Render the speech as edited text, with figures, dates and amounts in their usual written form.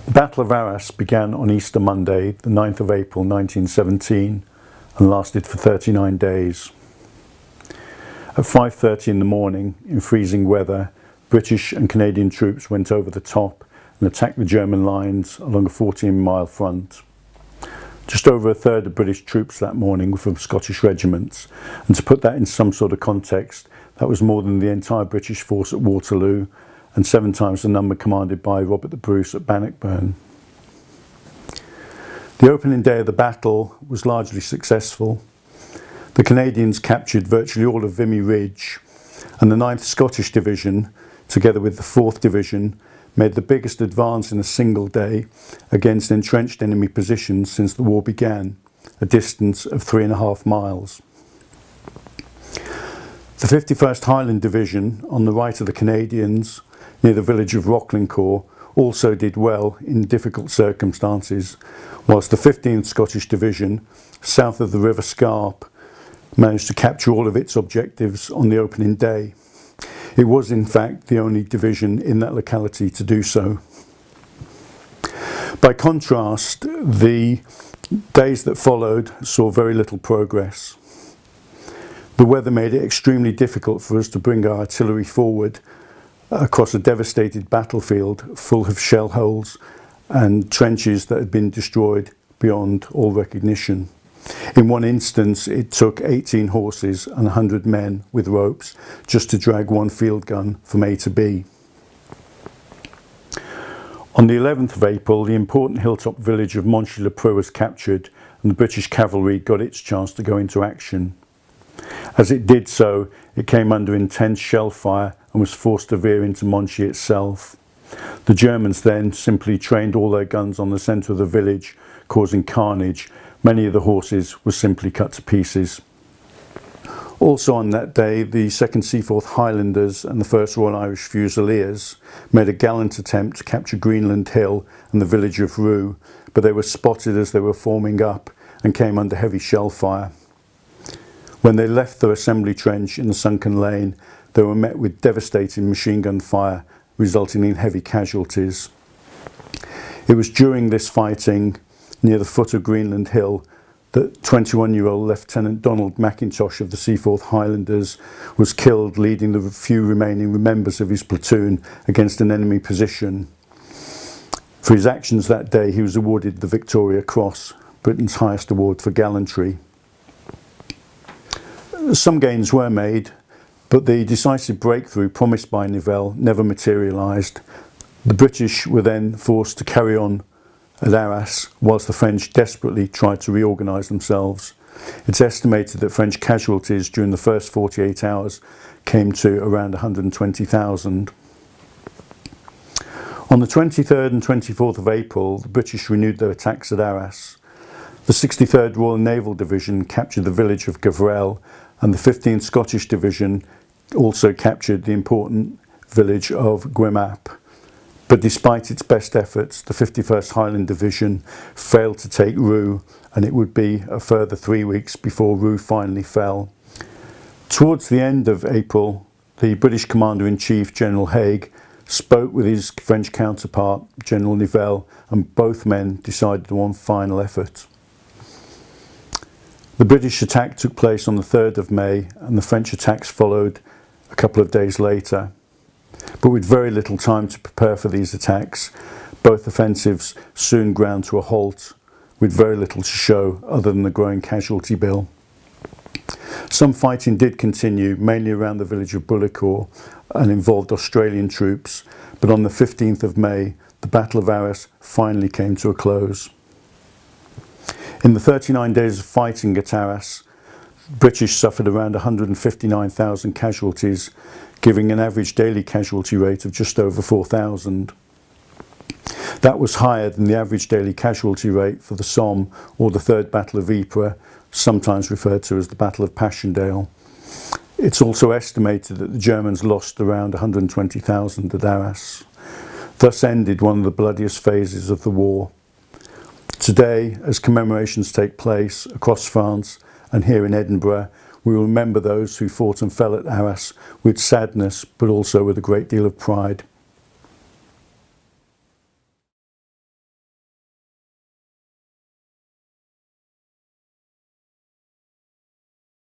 The Battle of Arras began on Easter Monday, the 9th of April 1917, and lasted for 39 days. At 5:30 in the morning, in freezing weather, British and Canadian troops went over the top and attacked the German lines along a 14-mile front. Just over a third of British troops that morning were from Scottish regiments, and to put that in some sort of context, that was more than the entire British force at Waterloo and 7 times the number commanded by Robert the Bruce at Bannockburn. The opening day of the battle was largely successful. The Canadians captured virtually all of Vimy Ridge, and the 9th Scottish Division, together with the 4th Division, made the biggest advance in a single day against entrenched enemy positions since the war began, a distance of 3.5 miles. The 51st Highland Division, on the right of the Canadians, near the village of Rocklincourt, also did well in difficult circumstances, whilst the 15th Scottish Division, south of the River Scarpe, managed to capture all of its objectives on the opening day. It was in fact the only division in that locality to do so. By contrast, the days that followed saw very little progress. The weather made it extremely difficult for us to bring our artillery forward across a devastated battlefield full of shell holes and trenches that had been destroyed beyond all recognition. In one instance, it took 18 horses and 100 men with ropes just to drag one field gun from A to B. On the 11th of April, the important hilltop village of Monchy-le-Preux was captured, and the British cavalry got its chance to go into action. As it did so, it came under intense shell fire and was forced to veer into Monchy itself. The Germans then simply trained all their guns on the centre of the village, causing carnage. Many of the horses were simply cut to pieces. Also on that day, the 2nd Seaforth Highlanders and the 1st Royal Irish Fusiliers made a gallant attempt to capture Greenland Hill and the village of Roux, but they were spotted as they were forming up and came under heavy shell fire. When they left their assembly trench in the sunken lane, they were met with devastating machine gun fire, resulting in heavy casualties. It was during this fighting, near the foot of Greenland Hill, that 21-year-old Lieutenant Donald McIntosh of the Seaforth Highlanders was killed, leading the few remaining members of his platoon against an enemy position. For his actions that day, he was awarded the Victoria Cross, Britain's highest award for gallantry. Some gains were made, but the decisive breakthrough promised by Nivelle never materialised. The British were then forced to carry on at Arras, whilst the French desperately tried to reorganise themselves. It's estimated that French casualties during the first 48 hours came to around 120,000. On the 23rd and 24th of April, the British renewed their attacks at Arras. The 63rd Royal Naval Division captured the village of Gavrelle, and the 15th Scottish Division also captured the important village of Guemappe. But despite its best efforts, the 51st Highland Division failed to take Roux, and it would be a further 3 weeks before Roux finally fell. Towards the end of April, the British Commander-in-Chief, General Haig, spoke with his French counterpart, General Nivelle, and both men decided on one final effort. The British attack took place on the 3rd of May, and the French attacks followed a couple of days later. But with very little time to prepare for these attacks, both offensives soon ground to a halt, with very little to show other than the growing casualty bill. Some fighting did continue, mainly around the village of Bullecourt, and involved Australian troops, but on the 15th of May, the Battle of Arras finally came to a close. In the 39 days of fighting at Arras, the British suffered around 159,000 casualties, giving an average daily casualty rate of just over 4,000. That was higher than the average daily casualty rate for the Somme or the Third Battle of Ypres, sometimes referred to as the Battle of Passchendaele. It's also estimated that the Germans lost around 120,000 at Arras. Thus ended one of the bloodiest phases of the war. Today, as commemorations take place across France and here in Edinburgh, we will remember those who fought and fell at Arras with sadness, but also with a great deal of pride.